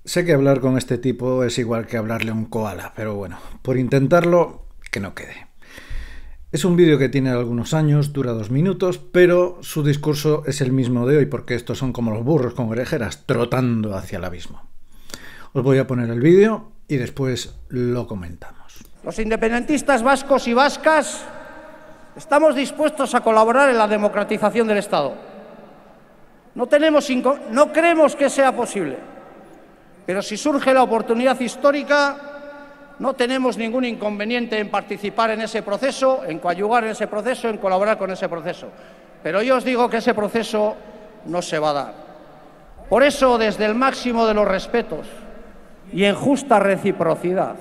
Sé que hablar con este tipo es igual que hablarle a un koala, pero bueno, por intentarlo, que no quede. Es un vídeo que tiene algunos años, dura 2 minutos, pero su discurso es el mismo de hoy, porque estos son como los burros con orejeras, trotando hacia el abismo. Os voy a poner el vídeo y después lo comentamos. Los independentistas vascos y vascas estamos dispuestos a colaborar en la democratización del Estado. No creemos que sea posible, pero si surge la oportunidad histórica, no tenemos ningún inconveniente en participar en ese proceso, en coadyuvar en ese proceso, en colaborar con ese proceso. Pero yo os digo que ese proceso no se va a dar. Por eso, desde el máximo de los respetos y en justa reciprocidad,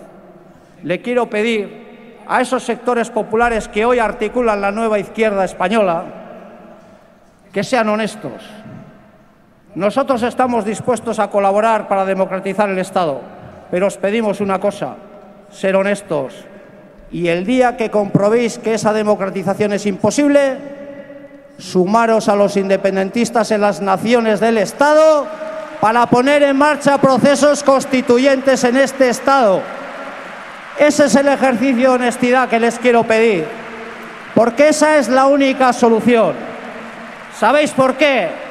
le quiero pedir a esos sectores populares que hoy articulan la nueva izquierda española que sean honestos. Nosotros estamos dispuestos a colaborar para democratizar el Estado, pero os pedimos una cosa: ser honestos. Y el día que comprobéis que esa democratización es imposible, sumaros a los independentistas en las naciones del Estado para poner en marcha procesos constituyentes en este Estado. Ese es el ejercicio de honestidad que les quiero pedir, porque esa es la única solución. ¿Sabéis por qué?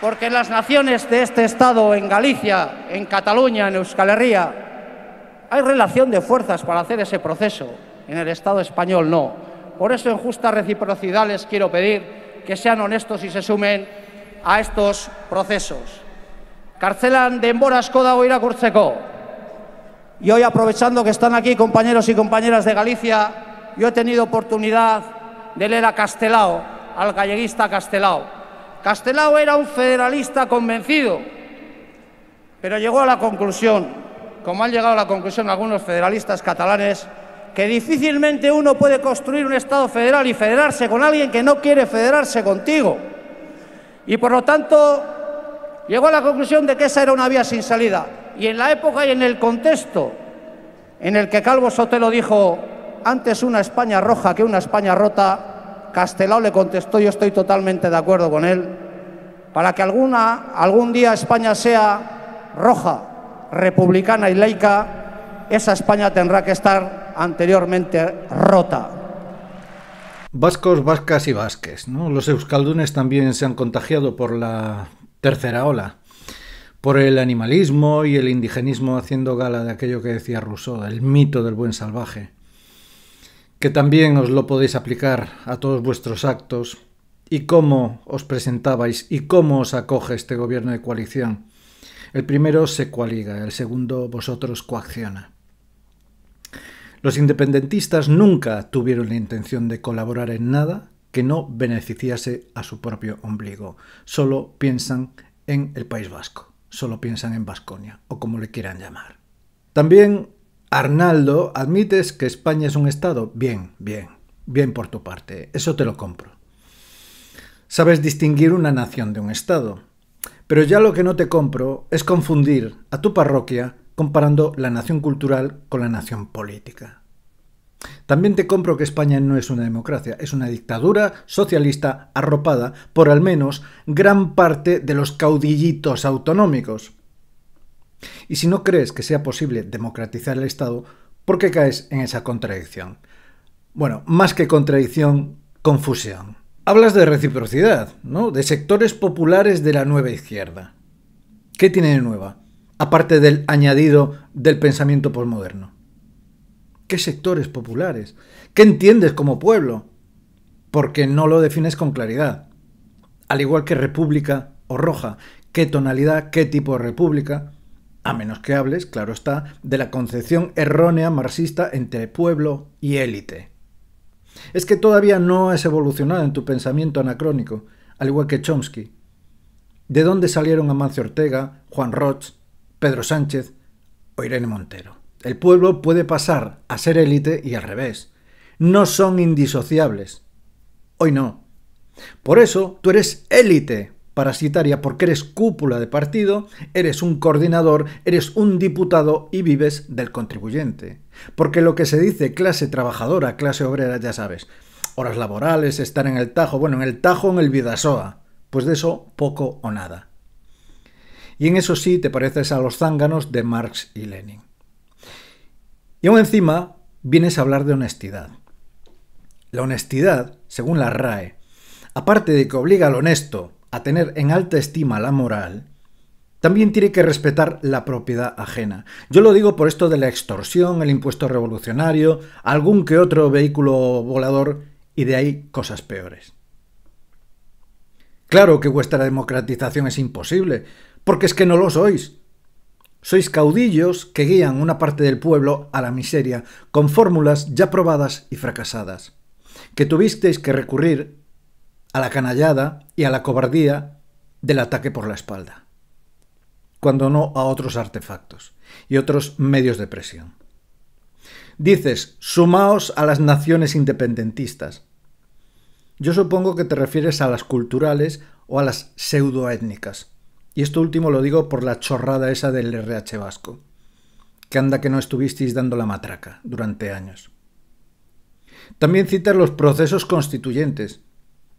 Porque en las naciones de este Estado, en Galicia, en Cataluña, en Euskal Herria, hay relación de fuerzas para hacer ese proceso. En el Estado español no. Por eso, en justa reciprocidad, les quiero pedir que sean honestos y se sumen a estos procesos. Kartzelan denbora asko dago irakurtzeko. Y hoy, aprovechando que están aquí compañeros y compañeras de Galicia, yo he tenido oportunidad de leer a Castelao, al galleguista Castelao. Castelao era un federalista convencido, pero llegó a la conclusión, como han llegado a la conclusión algunos federalistas catalanes, que difícilmente uno puede construir un Estado federal y federarse con alguien que no quiere federarse contigo. Y por lo tanto, llegó a la conclusión de que esa era una vía sin salida. Y en la época y en el contexto en el que Calvo Sotelo dijo antes una España roja que una España rota, Castelao le contestó: yo estoy totalmente de acuerdo con él. Para que algún día España sea roja, republicana y laica, esa España tendrá que estar anteriormente rota. Vascos, vascas y vasques, ¿no? Los euskaldunes también se han contagiado por la tercera ola, por el animalismo y el indigenismo, haciendo gala de aquello que decía Rousseau, el mito del buen salvaje, que también os lo podéis aplicar a todos vuestros actos, y cómo os presentabais y cómo os acoge este gobierno de coalición. El primero se coaliga, el segundo vosotros coacciona. Los independentistas nunca tuvieron la intención de colaborar en nada que no beneficiase a su propio ombligo. Solo piensan en el País Vasco, solo piensan en Baskonia, o como le quieran llamar. También, Arnaldo, ¿admites que España es un Estado? Bien, bien, bien por tu parte, eso te lo compro. Sabes distinguir una nación de un Estado, pero ya lo que no te compro es confundir a tu parroquia comparando la nación cultural con la nación política. También te compro que España no es una democracia, es una dictadura socialista arropada por al menos gran parte de los caudillitos autonómicos. Y si no crees que sea posible democratizar el Estado, ¿por qué caes en esa contradicción? Bueno, más que contradicción, confusión. Hablas de reciprocidad, ¿no? De sectores populares de la nueva izquierda. ¿Qué tiene de nueva? Aparte del añadido del pensamiento posmoderno. ¿Qué sectores populares? ¿Qué entiendes como pueblo? Porque no lo defines con claridad. Al igual que república o roja, ¿qué tonalidad, qué tipo de república? A menos que hables, claro está, de la concepción errónea marxista entre pueblo y élite. Es que todavía no has evolucionado en tu pensamiento anacrónico, al igual que Chomsky. ¿De dónde salieron Amancio Ortega, Juan Roch, Pedro Sánchez o Irene Montero? El pueblo puede pasar a ser élite y al revés. No son indisociables. Hoy no. Por eso tú eres élite parasitaria, porque eres cúpula de partido, eres un coordinador, eres un diputado y vives del contribuyente. Porque lo que se dice clase trabajadora, clase obrera, ya sabes, horas laborales, estar en el Tajo, bueno, en el Tajo, en el Bidasoa, pues de eso poco o nada. Y en eso sí te pareces a los zánganos de Marx y Lenin. Y aún encima vienes a hablar de honestidad. La honestidad, según la RAE, aparte de que obliga al honesto a tener en alta estima la moral, también tiene que respetar la propiedad ajena. Yo lo digo por esto de la extorsión, el impuesto revolucionario, algún que otro vehículo volador y de ahí cosas peores. Claro que vuestra democratización es imposible, porque es que no lo sois. Sois caudillos que guían una parte del pueblo a la miseria con fórmulas ya probadas y fracasadas, que tuvisteis que recurrir a la canallada y a la cobardía del ataque por la espalda, cuando no a otros artefactos y otros medios de presión. Dices, sumaos a las naciones independentistas. Yo supongo que te refieres a las culturales o a las pseudoétnicas. Y esto último lo digo por la chorrada esa del RH vasco, que anda que no estuvisteis dando la matraca durante años. También citas los procesos constituyentes.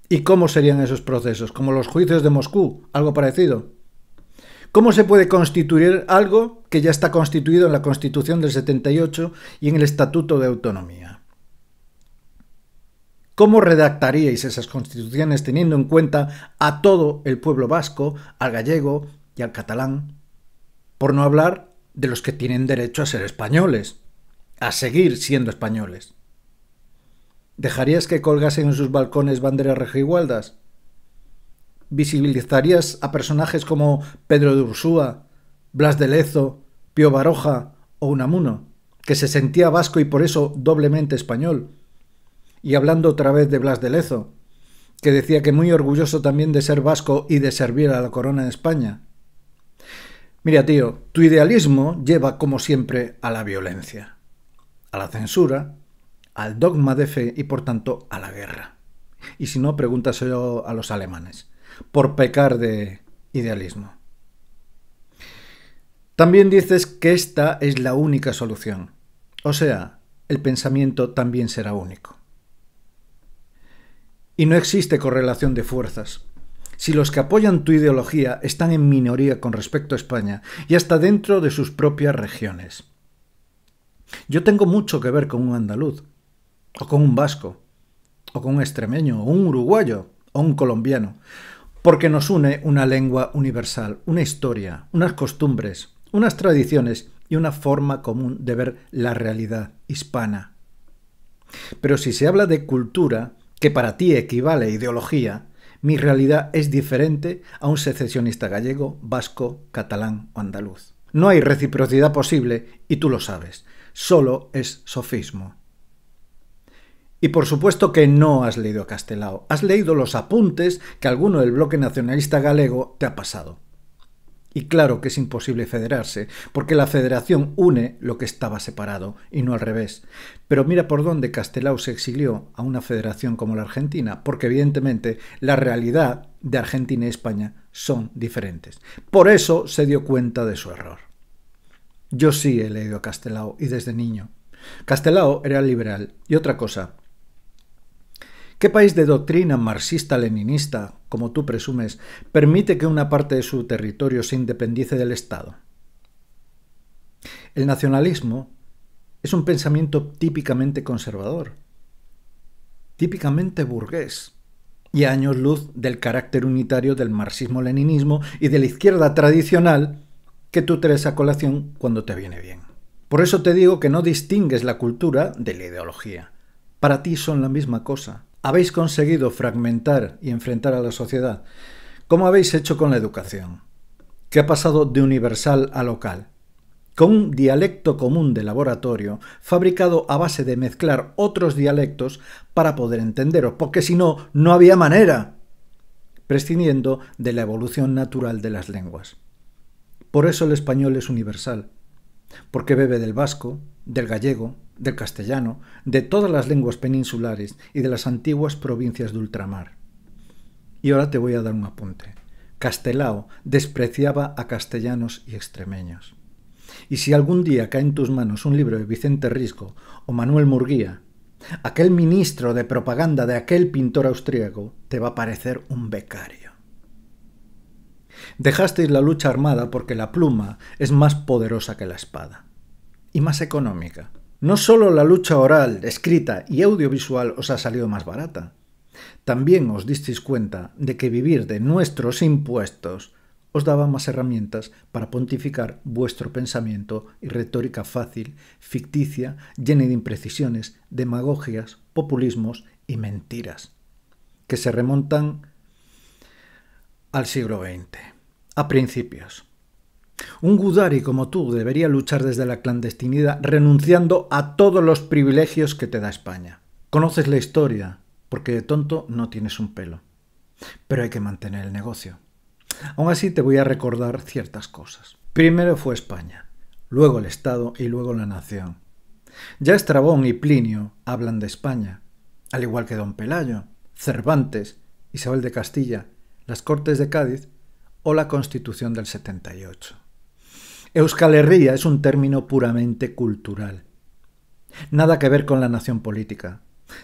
¿Y cómo serían esos procesos? ¿Como los juicios de Moscú? ¿Algo parecido? ¿Cómo se puede constituir algo que ya está constituido en la Constitución del 78 y en el Estatuto de Autonomía? ¿Cómo redactaríais esas constituciones teniendo en cuenta a todo el pueblo vasco, al gallego y al catalán? Por no hablar de los que tienen derecho a ser españoles, a seguir siendo españoles. ¿Dejarías que colgasen en sus balcones banderas rejigualdas? ¿Visibilizarías a personajes como Pedro de Ursúa, Blas de Lezo, Pío Baroja o Unamuno, que se sentía vasco y por eso doblemente español? Y hablando otra vez de Blas de Lezo, que decía que muy orgulloso también de ser vasco y de servir a la corona de España. Mira, tío, tu idealismo lleva como siempre a la violencia, a la censura, al dogma de fe y por tanto a la guerra. Y si no, pregúntaselo a los alemanes, por pecar de idealismo. También dices que esta es la única solución, o sea, el pensamiento también será único. Y no existe correlación de fuerzas. Si los que apoyan tu ideología están en minoría con respecto a España y hasta dentro de sus propias regiones. Yo tengo mucho que ver con un andaluz, o con un vasco, o con un extremeño, o un uruguayo, o un colombiano, porque nos une una lengua universal, una historia, unas costumbres, unas tradiciones y una forma común de ver la realidad hispana. Pero si se habla de cultura, que para ti equivale a ideología, mi realidad es diferente a un secesionista gallego, vasco, catalán o andaluz. No hay reciprocidad posible y tú lo sabes, solo es sofismo. Y por supuesto que no has leído a Castelao, has leído los apuntes que alguno del bloque nacionalista galego te ha pasado. Y claro que es imposible federarse, porque la federación une lo que estaba separado, y no al revés. Pero mira por dónde Castelao se exilió a una federación como la Argentina, porque evidentemente la realidad de Argentina y España son diferentes. Por eso se dio cuenta de su error. Yo sí he leído a Castelao, y desde niño. Castelao era liberal. Y otra cosa, ¿qué país de doctrina marxista-leninista, como tú presumes, permite que una parte de su territorio se independice del Estado? El nacionalismo es un pensamiento típicamente conservador, típicamente burgués, y a años luz del carácter unitario del marxismo-leninismo y de la izquierda tradicional que tú traes a colación cuando te viene bien. Por eso te digo que no distingues la cultura de la ideología. Para ti son la misma cosa. Habéis conseguido fragmentar y enfrentar a la sociedad, como habéis hecho con la educación, que ha pasado de universal a local, con un dialecto común de laboratorio fabricado a base de mezclar otros dialectos para poder entenderos, porque si no, no había manera, prescindiendo de la evolución natural de las lenguas. Por eso el español es universal, porque bebe del vasco, del gallego, del castellano, de todas las lenguas peninsulares y de las antiguas provincias de ultramar. Y ahora te voy a dar un apunte. Castelao despreciaba a castellanos y extremeños. Y si algún día cae en tus manos un libro de Vicente Risco o Manuel Murguía, aquel ministro de propaganda de aquel pintor austríaco te va a parecer un becario. Dejasteis la lucha armada porque la pluma es más poderosa que la espada y más económica. No solo la lucha oral, escrita y audiovisual os ha salido más barata, también os disteis cuenta de que vivir de nuestros impuestos os daba más herramientas para pontificar vuestro pensamiento y retórica fácil, ficticia, llena de imprecisiones, demagogias, populismos y mentiras, que se remontan al siglo XX, a principios. Un Gudari como tú debería luchar desde la clandestinidad renunciando a todos los privilegios que te da España. Conoces la historia, porque de tonto no tienes un pelo. Pero hay que mantener el negocio. Aún así te voy a recordar ciertas cosas. Primero fue España, luego el Estado y luego la nación. Ya Estrabón y Plinio hablan de España, al igual que Don Pelayo, Cervantes, Isabel de Castilla, las Cortes de Cádiz o la Constitución del 78. Euskal Herria es un término puramente cultural. Nada que ver con la nación política.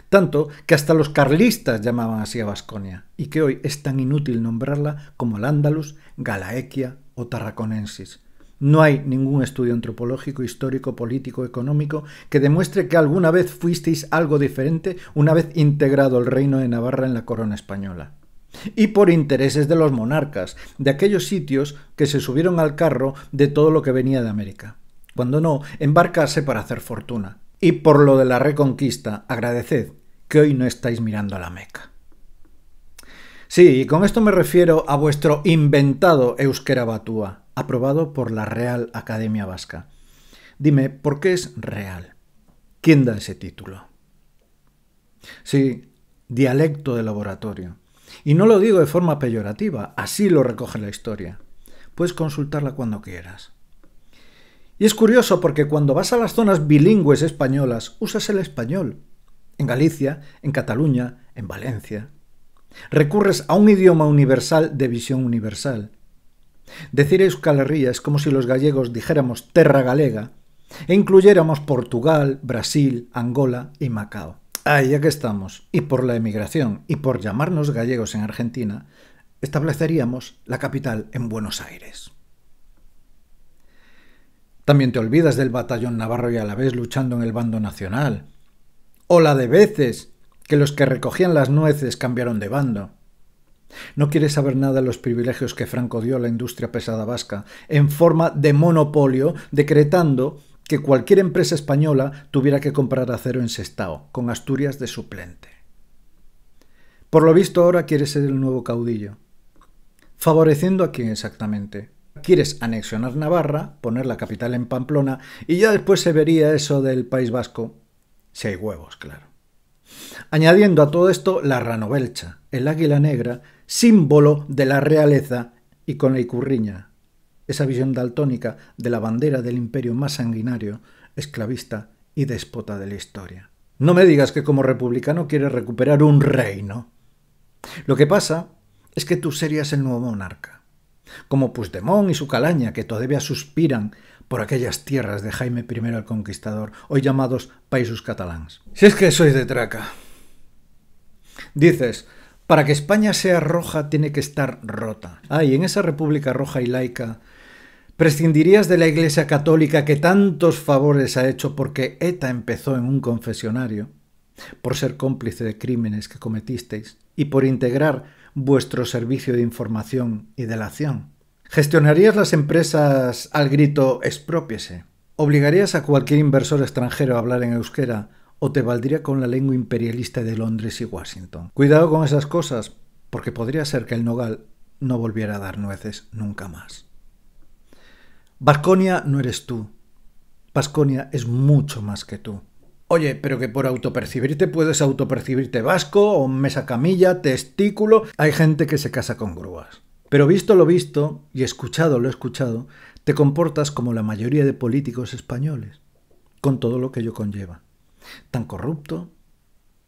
Tanto que hasta los carlistas llamaban así a Baskonia, y que hoy es tan inútil nombrarla como al-Ándalus, Galaequia o Tarraconensis. No hay ningún estudio antropológico, histórico, político, económico que demuestre que alguna vez fuisteis algo diferente una vez integrado el reino de Navarra en la corona española. Y por intereses de los monarcas, de aquellos sitios que se subieron al carro de todo lo que venía de América. Cuando no, embarcarse para hacer fortuna. Y por lo de la Reconquista, agradeced que hoy no estáis mirando a la Meca. Sí, y con esto me refiero a vuestro inventado Euskera Batua, aprobado por la Real Academia Vasca. Dime, ¿por qué es real? ¿Quién da ese título? Sí, dialecto de laboratorio. Y no lo digo de forma peyorativa, así lo recoge la historia. Puedes consultarla cuando quieras. Y es curioso porque cuando vas a las zonas bilingües españolas, usas el español. En Galicia, en Cataluña, en Valencia. Recurres a un idioma universal de visión universal. Decir Euskal Herria es como si los gallegos dijéramos terra galega e incluyéramos Portugal, Brasil, Angola y Macao. Ya que estamos, y por la emigración y por llamarnos gallegos en Argentina, estableceríamos la capital en Buenos Aires. También te olvidas del batallón navarro y alavés luchando en el bando nacional. O la de veces que los que recogían las nueces cambiaron de bando. No quieres saber nada de los privilegios que Franco dio a la industria pesada vasca en forma de monopolio, decretando que cualquier empresa española tuviera que comprar acero en Sestao, con Asturias de suplente. Por lo visto ahora quieres ser el nuevo caudillo. ¿Favoreciendo a quién exactamente? Quieres anexionar Navarra, poner la capital en Pamplona y ya después se vería eso del País Vasco, si hay huevos, claro. Añadiendo a todo esto la Ranovélcha, el águila negra, símbolo de la realeza, y con la icurriña, esa visión daltónica de la bandera del imperio más sanguinario, esclavista y déspota de la historia. No me digas que como republicano quieres recuperar un reino. Lo que pasa es que tú serías el nuevo monarca, como Puigdemont y su calaña, que todavía suspiran por aquellas tierras de Jaime I el Conquistador, hoy llamados Països Catalans. Si es que sois de traca. Dices, para que España sea roja tiene que estar rota. Y en esa república roja y laica, ¿prescindirías de la Iglesia Católica que tantos favores ha hecho porque ETA empezó en un confesionario, por ser cómplice de crímenes que cometisteis y por integrar vuestro servicio de información y delación? ¿Gestionarías las empresas al grito exprópiese? ¿Obligarías a cualquier inversor extranjero a hablar en euskera o te valdría con la lengua imperialista de Londres y Washington? Cuidado con esas cosas, porque podría ser que el nogal no volviera a dar nueces nunca más. Baskonia no eres tú. Baskonia es mucho más que tú. Oye, pero que por autopercibirte puedes autopercibirte vasco o mesa camilla, testículo. Hay gente que se casa con grúas. Pero visto lo visto y escuchado lo escuchado, te comportas como la mayoría de políticos españoles, con todo lo que ello conlleva. Tan corrupto,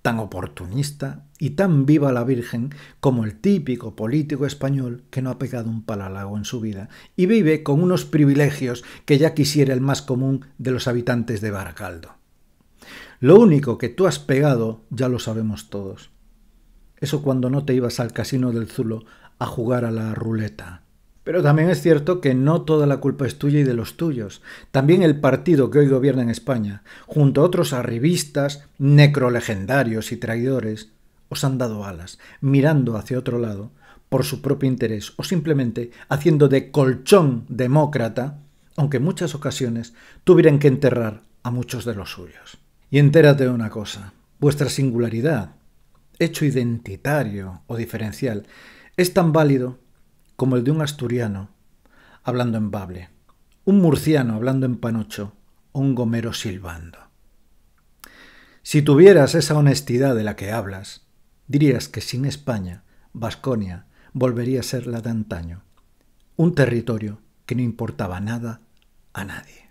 tan oportunista y tan viva la Virgen como el típico político español que no ha pegado un palo al agua en su vida y vive con unos privilegios que ya quisiera el más común de los habitantes de Baracaldo. Lo único que tú has pegado ya lo sabemos todos. Eso cuando no te ibas al casino del Zulo a jugar a la ruleta. Pero también es cierto que no toda la culpa es tuya y de los tuyos. También el partido que hoy gobierna en España, junto a otros arribistas, necrolegendarios y traidores, os han dado alas, mirando hacia otro lado, por su propio interés, o simplemente haciendo de colchón demócrata, aunque en muchas ocasiones tuvieran que enterrar a muchos de los suyos. Y entérate de una cosa, vuestra singularidad, hecho identitario o diferencial, es tan válido como el de un asturiano hablando en bable, un murciano hablando en panocho o un gomero silbando. Si tuvieras esa honestidad de la que hablas, dirías que sin España, Baskonia volvería a ser la de antaño, un territorio que no importaba nada a nadie.